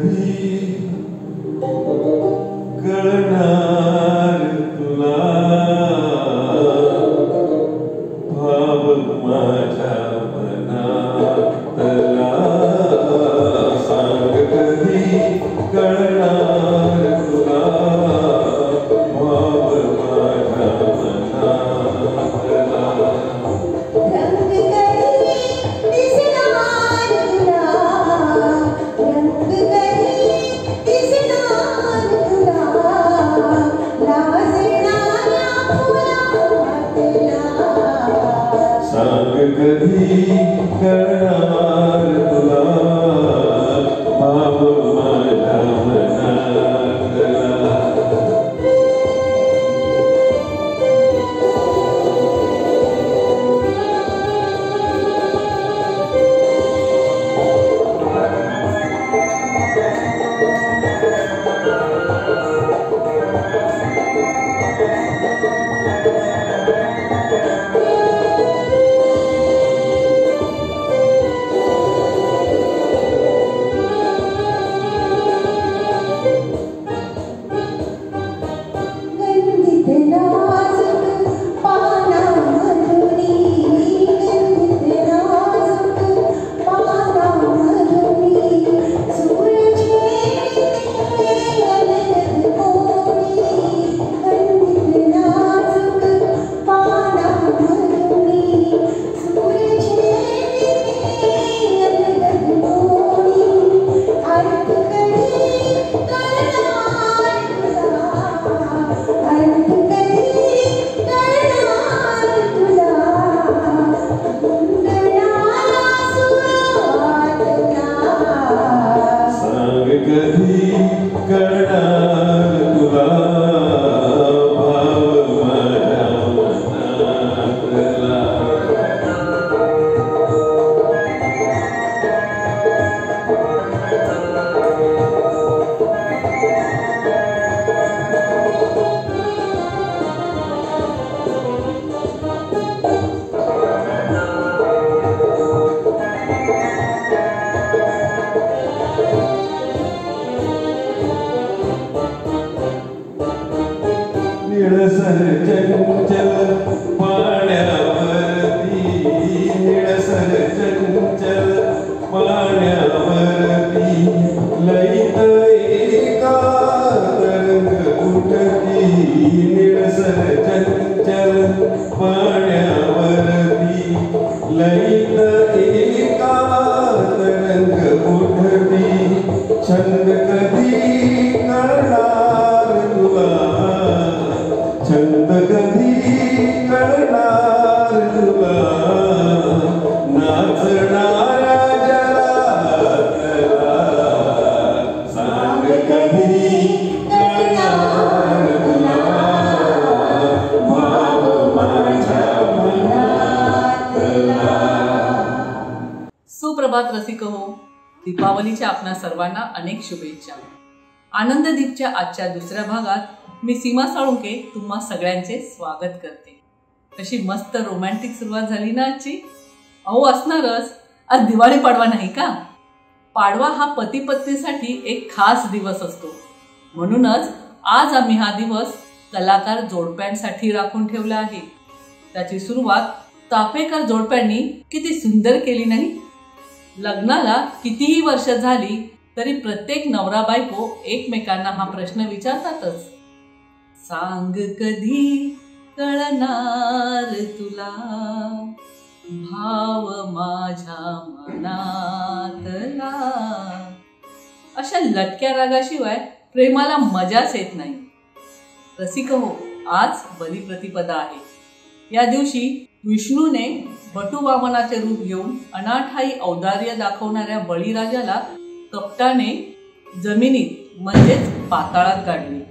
कधी कळणार तुला भाव माझ्या मनातला सांग कधी कळणार तुला भाव माझ्या मनातला कधी करणार तुला भाव माझ्या मनातला कधी करणार तुला भाव माझ्या मनातला निळसर चंचल पाण्यावरती निळसर चंचल पाण्यावरती लईत एका रंग उठती निळसर चंचल पाण्यावरती लईत एका रंग उठती छंद कधी करणार तुला छंद कधी करणार तुला नाचणाऱ्या जगातला सांग कधी करणार तुला भाव माझ्या मनातला. सुप्रभात रसिको, दीपावलीच्या आपणा सर्वांना अनेक शुभेच्छा. आनंददीपच्या आजच्या दुसऱ्या भागात मी सीमा साळुंके तुम्हा सगळ्यांचे स्वागत करते. कशी मस्त रोमॅन्टिक सुरुवात झाली ना आजची. अहो असणारच, आज दिवाळी पाडवा नाही का. पाडवा हा पती पत्नीसाठी एक खास दिवस असतो. म्हणूनच आज आम्ही हा दिवस कलाकार जोडप्यांसाठी राखून ठेवला आहे. त्याची सुरुवात तापेकर जोडप्यांनी किती सुंदर केली नाही. लग्नाला कितीही वर्ष झाली तरी प्रत्येक नवरा बायको एकमेकांना हा प्रश्न विचारतातच. सांग कधी कळणार तुला भाव माझ्या मनातला. अशा लटक्या रागाशिवाय प्रेमाला मजाच येत नाही. रसिक हो, आज बलिप्रतिपदा आहे. या दिवशी विष्णूने बटू वामनाचे रूप घेऊन अनाठाई औदार्य दाखवणाऱ्या बळीराजाला कपटाने जमिनीत म्हणजेच पाताळात गाडले.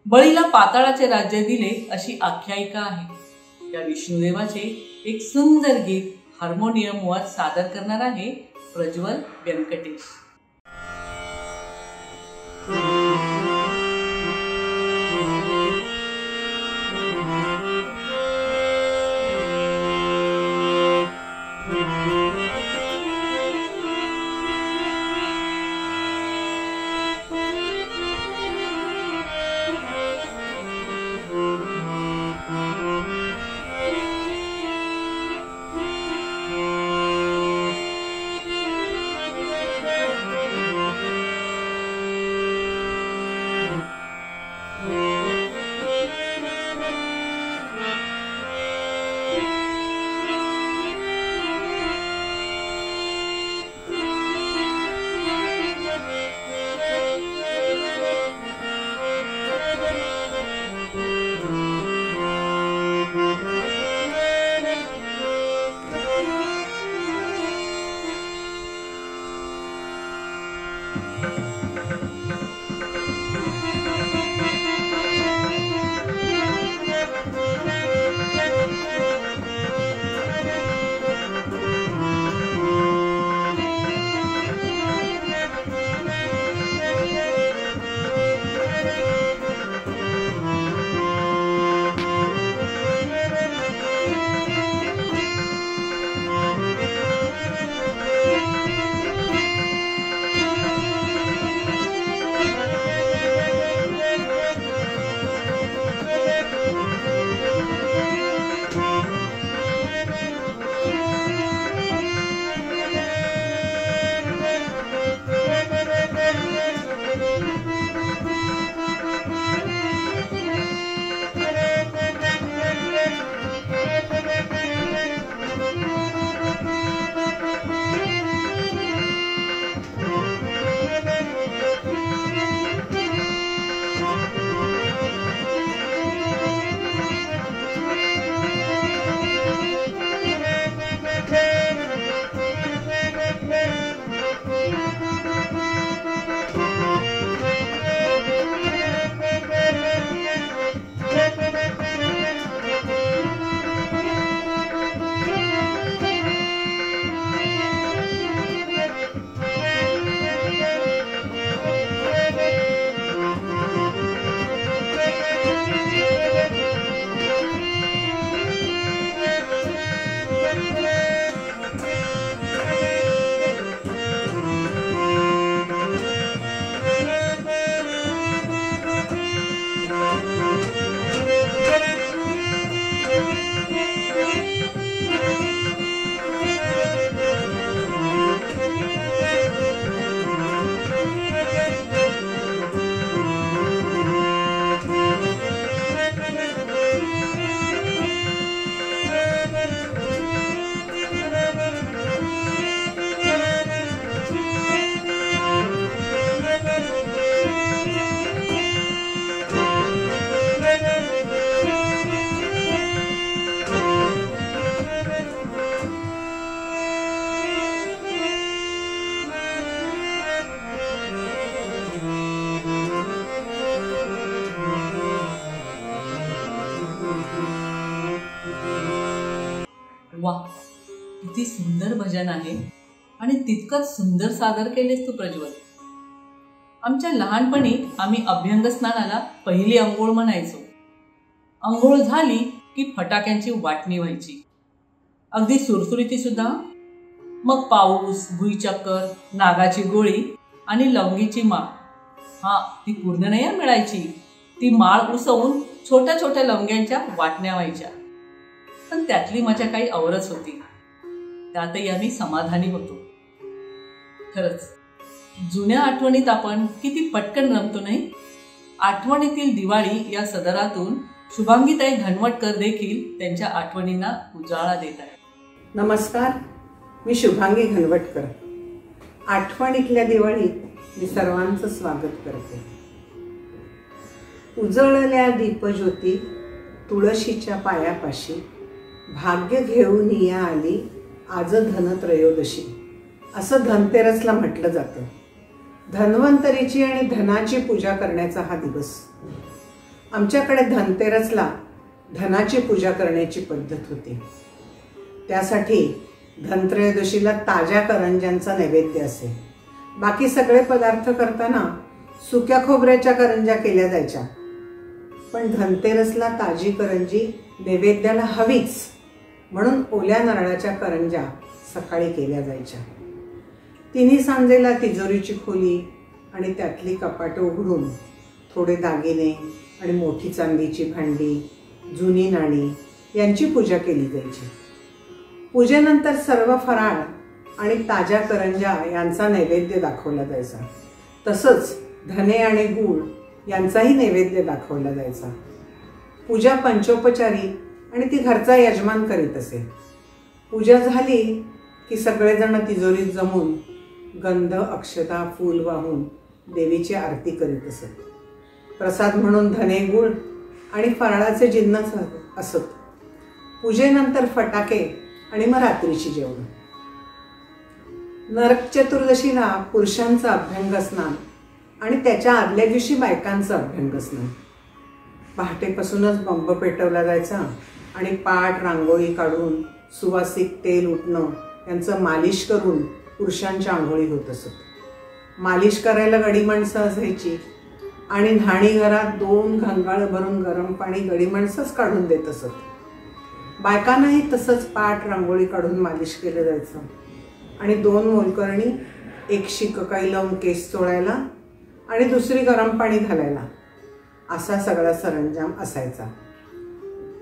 बळीला पाताळाचे राज्य दिले अशी आख्यायिका आहे. या विष्णुदेवाचे एक सुंदर गीत हार्मोनियमवर सादर करणार आहे प्रज्वल व्यंकटेश. किती सुंदर भजन आहे आणि तितकंच सुंदर सादर केलेस तू प्रज्वल. आमच्या लहानपणी आम्ही अभ्यंग स्नानाला पहिली अंघोळ म्हणायचो. अंघोळ झाली की फटाक्यांची वाटणी व्हायची, अगदी सुरसुरीती सुद्धा. मग पाऊस, भुईचक्कर, नागाची गोळी आणि लवंगीची माळ, ती पूर्ण नाही मिळायची. ती माळ उसवून छोट्या छोट्या लवंग्यांच्या वाटण्या व्हायच्या. पण त्यातली मजा काही औरच होती. त्यातही आम्ही समाधानी होतो. खरंच जुन्या आठवणीत आपण किती पटकन रमतो नाही. आठवणीतील दिवाळी या सदरातून शुभांगीताई घनवटकर देखील त्यांच्या आठवणींना उजाळा देत आहेत. नमस्कार, मी शुभांगी घनवटकर. आठवणीतल्या दिवाळीत मी सर्वांचं स्वागत करते. उजळल्या दीपज्योती तुळशीच्या पायापाशी, भाग्य घेऊन या आली आज धनत्रयोदशी, असं धनतेरसला म्हटलं जातं. धन्वंतरीची आणि धनाची पूजा करण्याचा हा दिवस. आमच्याकडे धनतेरसला धनाची पूजा करण्याची पद्धत होती. त्यासाठी धनत्रयोदशीला ताज्या करंज्यांचा नैवेद्य असे. बाकी सगळे पदार्थ करताना सुक्या खोबऱ्याच्या करंज्या केल्या जायच्या, पण धनतेरसला ताजी करंजी नैवेद्याला हवीच म्हणून ओल्या नारळाच्या करंज्या सकाळी केल्या जायच्या. तिन्ही सांजेला तिजोरीची खोली आणि त्यातली कपाटं उघडून थोडे दागिने आणि मोठी चांदीची भांडी, जुनी नाणी यांची पूजा केली जायची. पूजेनंतर सर्व फराळ आणि ताज्या करंज्या यांचा नैवेद्य दाखवला जायचा. तसंच धने आणि गूळ यांचाही नैवेद्य दाखवला जायचा. पूजा पंचोपचारी आणि ती घरचा यजमान करीत असे. पूजा झाली की सगळेजण तिजोरीत जमून गंध, अक्षता, फूल वाहून देवीची आरती करीत असत. प्रसाद म्हणून धने, गूळ आणि फराळाचे जिन्नस असत. पूजेनंतर फटाके आणि मग रात्रीची जेवण. नरक चतुर्दशीला पुरुषांचं अभ्यंग स्नान आणि त्याच्या आदल्या दिवशी बायकांचं अभ्यंग स्नान. पहाटेपासूनच बंब पेटवला जायचा आणि पाट, रांगोळी काढून सुवासिक तेल उठणं यांचं मालिश करून पुरुषांच्या आंघोळी होत असत. मालिश करायला गडी माणसं असायची आणि न्हाणी घरात 2 घंगाळ भरून गरम पाणी गडी माणसंच काढून देत असत. बायकांनाही तसंच पाट, रांगोळी काढून मालिश केलं जायचं आणि 2 मोलकरणी, एक शिककाई लावून केस चोळायला आणि दुसरी गरम पाणी घालायला, असा सगळा सरंजाम असायचा.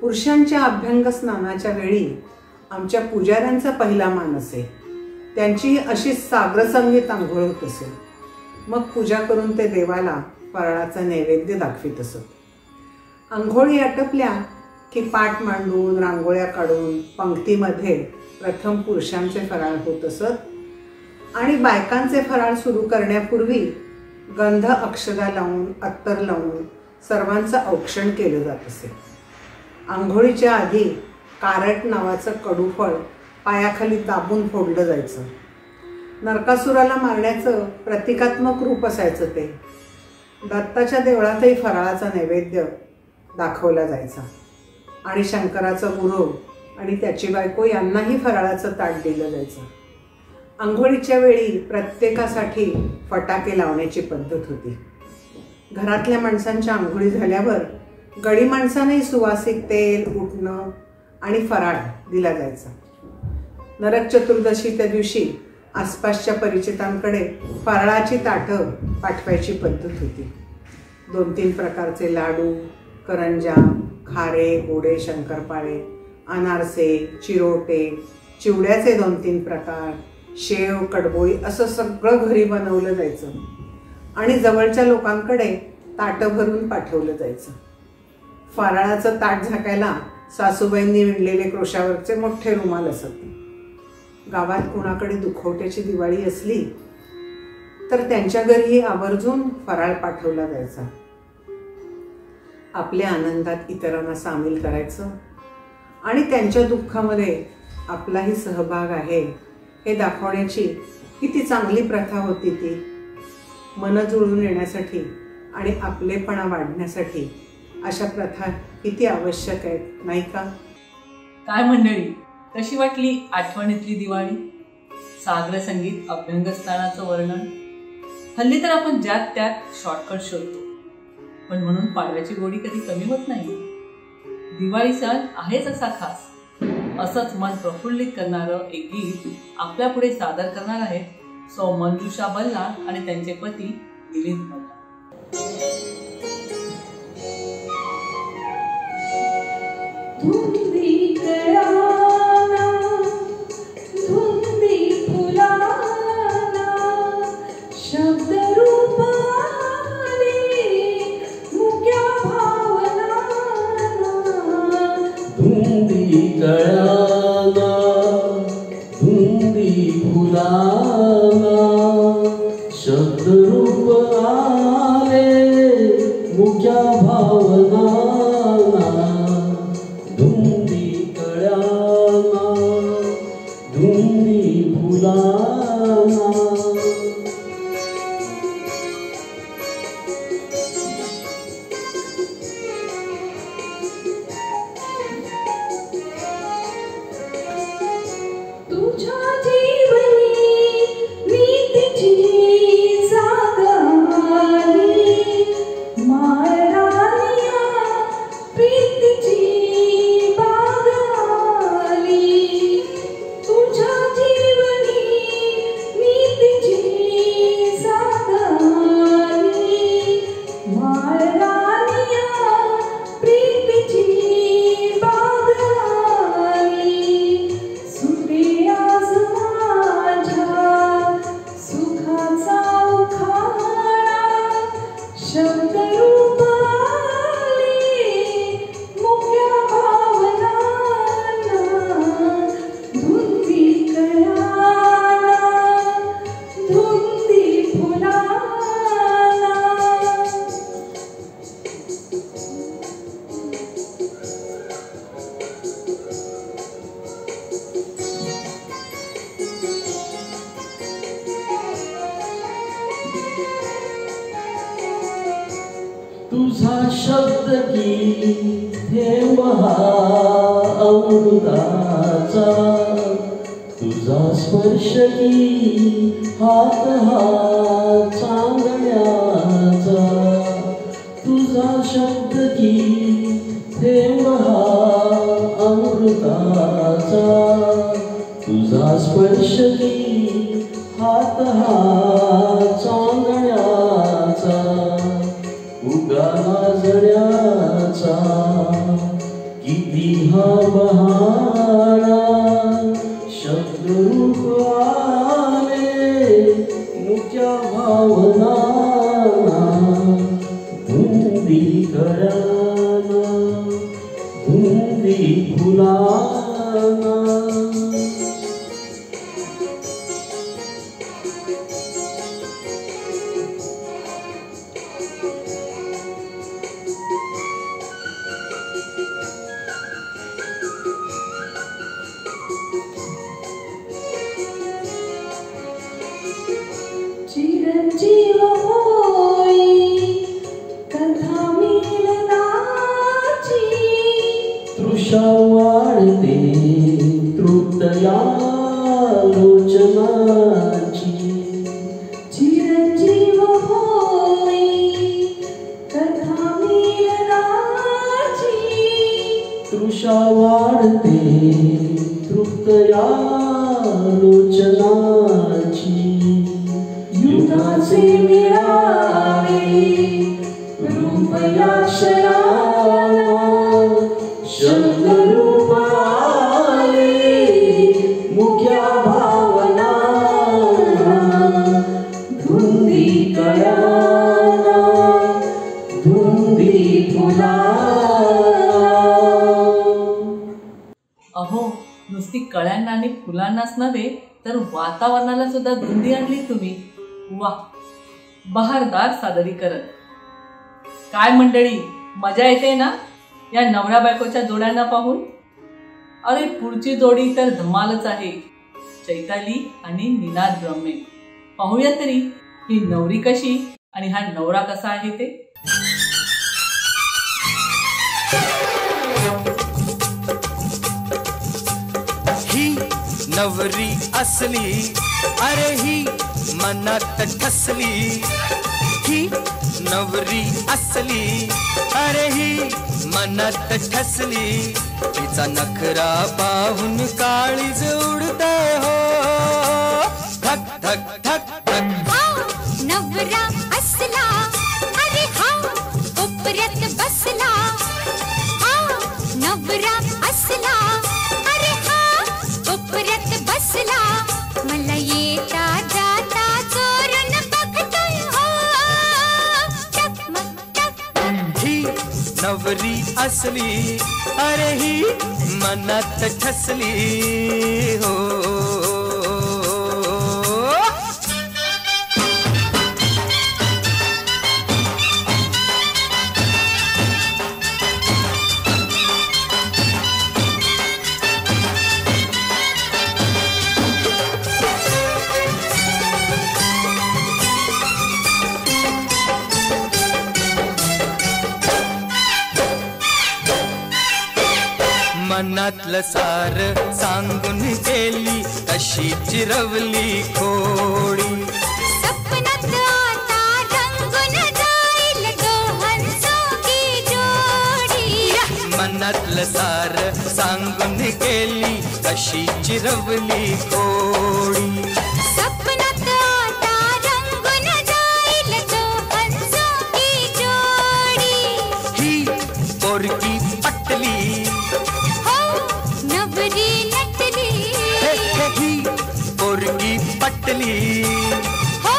पुरुषांच्या अभ्यंग स्नानाच्या वेळी आमच्या पुजाऱ्यांचा पहिला मान असे. त्यांची अशी साग्रसंगीत आंघोळ होत असे. मग पूजा करून ते देवाला फराळाचा नैवेद्य दाखवित असत. आंघोळी आटपल्या की पाट मांडून, रांगोळ्या काढून पंक्तीमध्ये प्रथम पुरुषांचे फराळ होत असत आणि बायकांचे फराळ सुरू करण्यापूर्वी गंध, अक्षता लावून, अत्तर लावून सर्वांचं औक्षण केलं जात असे. आंघोळीच्या आधी कारट नावाचं कडूफळ पायाखाली दाबून फोडलं जायचं. नरकासुराला मारण्याचं प्रतिकात्मक रूप असायचं ते. दत्ताच्या देवळातही फराळाचा नैवेद्य दाखवला जायचा आणि शंकराचा गुरु आणि त्याची बायको यांनाही फराळाचं ताट दिलं जायचं. आंघोळीच्या वेळी प्रत्येकासाठी फटाके लावण्याची पद्धत होती. घरातल्या माणसांच्या आंघोळी झाल्यावर गडी माणसांनाही सुवासिक तेल, उठणं आणि फराळ दिला जायचा. नरक चतुर्दशीच्या दिवशी आसपासच्या परिचितांकडे फराळाची ताटं पाठवायची पद्धत होती. 2-3 प्रकारचे लाडू, करंजा, खारे, गोडे, शंकरपाळे, अनारसे, चिरोटे, चिवड्याचे 2-3 प्रकार, शेव, कडबोळी असं सगळं घरी बनवलं जायचं आणि जवळच्या लोकांकडे ताटं भरून पाठवलं जायचं. फराळाचं ताट झाकायला सासूबाईंनी विणलेले क्रोशावरचे मोठे रुमाल असत. गावात कुणाकडे दुखवट्याची दिवाळी असली तर त्यांच्या घरीही आवर्जून फराळ पाठवला जायचा. आपल्या आनंदात इतरांना सामील करायचं आणि त्यांच्या दुःखामध्ये आपलाही सहभाग आहे हे दाखवण्याची किती चांगली प्रथा होती ती. मन जुळून येण्यासाठी आणि आपलेपणा वाढण्यासाठी अशा प्रथा किती आवश्यक आहेत, नाही का? काय मंडळी, कशी वाटली आठवणीतली दिवाळी? साग्र संगीत अभ्यंगस्नानाचं वर्णन. हल्ली तर आपण ज्यात त्यात शॉर्टकट शोधतो, पण म्हणून पाडव्याची गोडी कधी कमी होत नाही. दिवाळी सण आहेच असा खास. असंच मन प्रफुल्लित करणारं एक गीत आपल्या पुढे सादर करणार आहेत सौ मंजुषा बल्लाळ आणि त्यांचे पती मिलिंद बल्लाळ. धुंदी कळाना धुंदी फुलाना शब्द रूप आले मुक्या भावना धुंदी कळाना धुंदी फुलाना शब्द रूप आले मुक्या भावना धुंदी कळाना धुंदी फुलाना. तुझ्या जीवनी नीतीची जागा आली माळरानिया प्रीतीची बाग आली. तुझ्या जीवनी नीतीची जागा आली माळरानिया प्रीतीची बाग आली. सुटे आज माझ्या सुखाचा उखाणा शब्द रूप आले मुक्या भावना धुंदी कळाना धुंदी फुलाना. तुझा शब्द की थेंब हा अमृताचा तुझा स्पर्श की हात हा चांदण्याचा तुझा शब्द की थेंब हा अमृताचा तुझा स्पर्श की हात हा चांदण्याचा उगाला जण्याचा किती हा बहाणा शब्द रूप आले मुक्या भावना धुंदी कळाना धुंदी फुलाना. चिरंजीव होई कथा मिलनाची तृषा वाढते तृप्तया लोचनाची चिरंजीव होई कथा मिलनाची तृषा वाढते तृप्तया लोचनाची युगाचे मिळावे रूप या क्षणाला शब्द रूप आले मुक्या भावना धुंदी कळाना धुंदी फुलाना. अहो, नुसती कळ्यांना आणि फुलांनाच नव्हे तर वातावरणाला सुद्धा धुंदी आणली तुम्ही. वा, बहारदार सादरीकरण. काय मंडळी, मजा येते ना या नवरा बायकोच्या जोड्यांना पाहून? अरे पुढची जोडी तर धमालच आहे, चैताली आणि निनाद ब्रह्मे. पाहूया तरी ही नवरी कशी आणि हा नवरा कसा आहे ते. नवरी असली, अरे ही मनात ठसली. ही नवरी असली, अरे ही मनात ठसली. तिचा नखरा पाहून काळीज उडतंय हो. धक धक धक धक. नवरा असला, अरे हा कोपऱ्यात बसला. नवरा असला, अरे हा कोपऱ्यात बसला. मला येता जाता चोरून बघतोय हो. टकमक टकमक. ही नवरी असली, अरे ही मनात ठसली हो. मनातलं सार सांगून गेली, कशी चिरवली खोडी. सपनात आता रंगून जाईल दोघांची जोडी. मनातलं सार सांगून गेली, कशी चिरवली खोडी. सपनात आता रंगून जाईल दोघांची जोडी. ही पोरगी पटली, नवरी नटली. ही पोरगी पटली, हो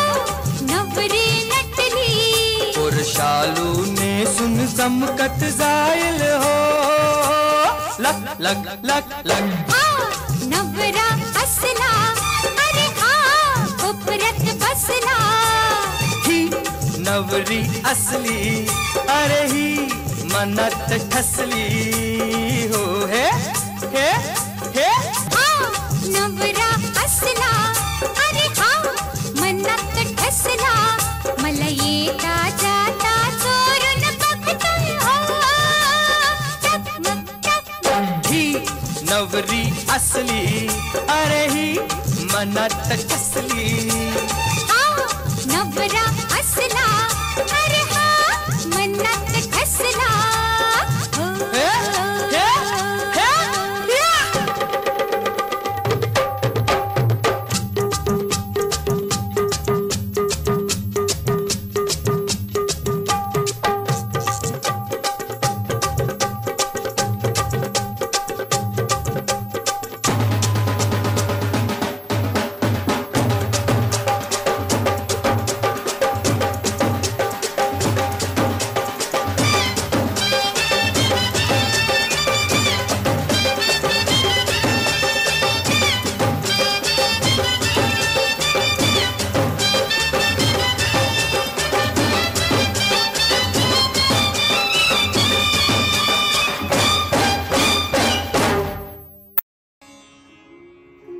नवरी नटली. पोर शालू नेसून चमकत जाईल हो. लक लक लक लक. नवरा असला, अरे हा कोपऱ्यात बसला. ही नवरी असली, अरे ही मनात ठसली हो. हे हे हे. नवरा असला, अरे हा मनात ठसला. मला येता जाता चोरून बघतोय हो. टकमक टकमक. ही नवरी असली, अरे ही मनात ठसली. नवरा असला, अरे हा मनात ठसला हो. हे हे हे.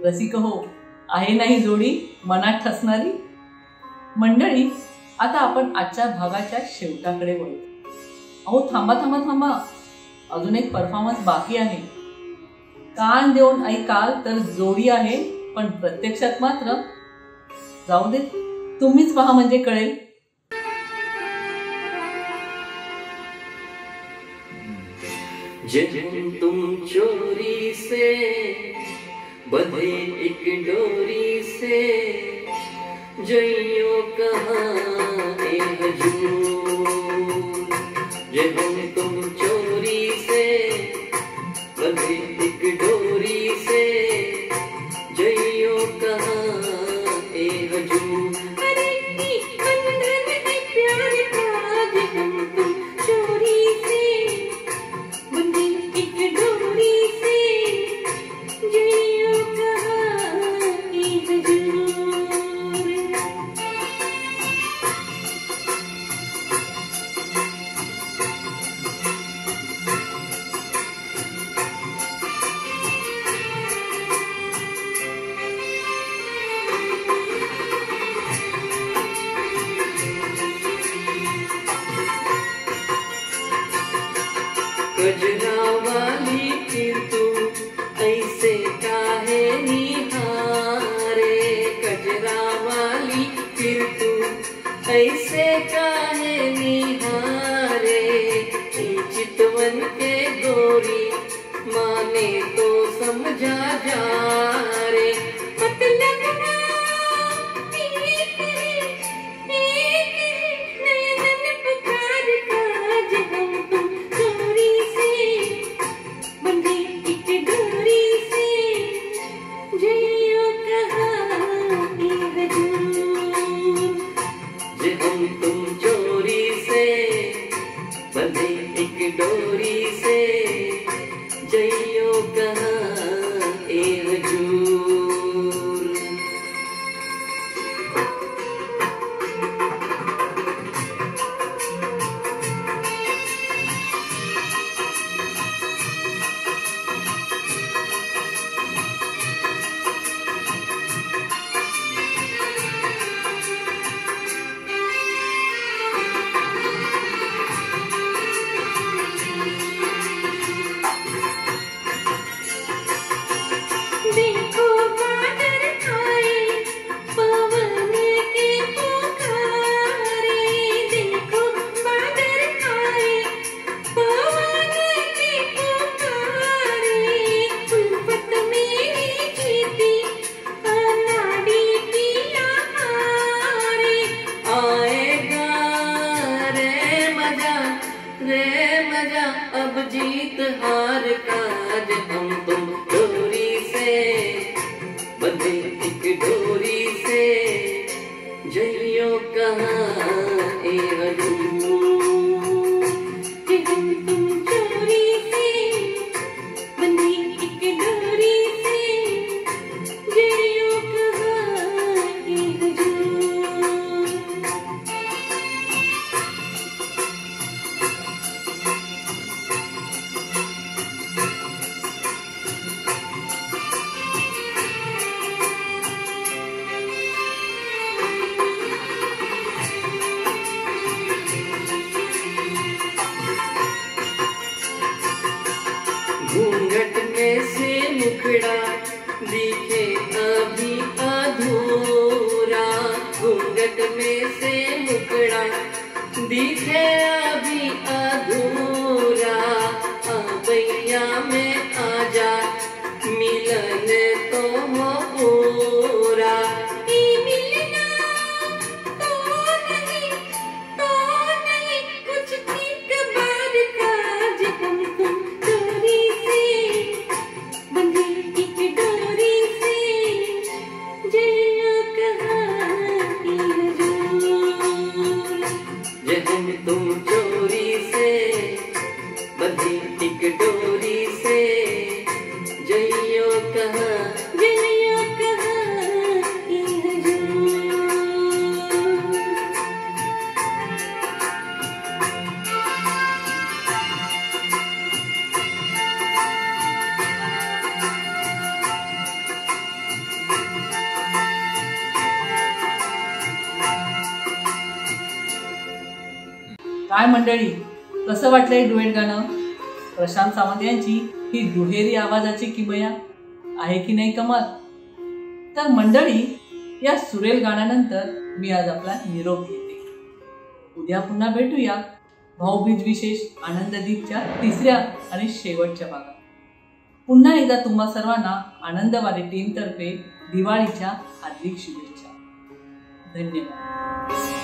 रसिक हो, आहे नाही जोडी मनात ठसणारी. मंडळी, आता आपण आजच्या भागाच्या शेवटाकडे वळू. अहो थांबा थांबा थांबा, अजून एक परफॉर्मन्स बाकी आहे. कान देऊन ऐकाल तर जोडी आहे, पण प्रत्यक्षात मात्र जाऊ दे, तुम्हीच पहा म्हणजे कळेल. जब तुम चोरी से बंधे एक डोरी से, जइयो कहाँ ए हजूर. जब तुम चोरी से बंधे एक डोरी से, जइयो कहाँ ए हजूर. अरे बंधन है प्यार का, जब तुम चोरी से बंधे एक डोरी से, जइयो कहाँ ए हजूर. ऐसे काहे निहारे चितवन के गोरी माने तो समझा जा रे मतलब एक नयन पुकार काज हम तुम चोरी से बंधे एक डोरी से जइयो कहाँ ये हजूर जे हम तुम चोरी से बंधे एक डोरी से जइयो कहाँ ए हजूर। देखो बादल आए पवन के पुकारे देखो बादल आए पवन के पुकारे उल्फत मेरी जीती अनाड़ी पिया हारे आएगा रे मजा अब जीत हार का जे हम तुम डोरी से बंधे एक डोरी से जइयो कहाँ ए हजूर। जे हम तुम चोरी से बंधे एक डोरी से जइयो कहाँ ये हजूर। घूंघट में से मुखड़ा दिखे अभी अधूरा घूंघट में से मुखड़ा दिखे अभी अधूरा अबैया में आजा मिलन तो हो पूरा ये मिलना तो नहीं कुछ ठीक बार काज हम तुम चोरी से बंधे एक डोरी से जइयो कहाँ ये हजूर। जे हम तुम चोरी से बंधी एक डोरी से जइयो कहाँ जइयो कहाँ ये हजूर। काय मंडळी, कसं वाटलंय डुएट गाणं? प्रशांत सावंत यांची ही दुहेरी आवाजाची किमया आहे की नाही कमाल? तर मंडळी, या सुरेल गाण्यानंतर मी आज आपला निरोप घेते. उद्या पुन्हा भेटूया भाऊबीज विशेष आनंददीपच्या तिसऱ्या आणि शेवटच्या भागात. पुन्हा एकदा तुम्हा सर्वांना आनंदवाडी टीमतर्फे दिवाळीच्या हार्दिक शुभेच्छा. धन्यवाद.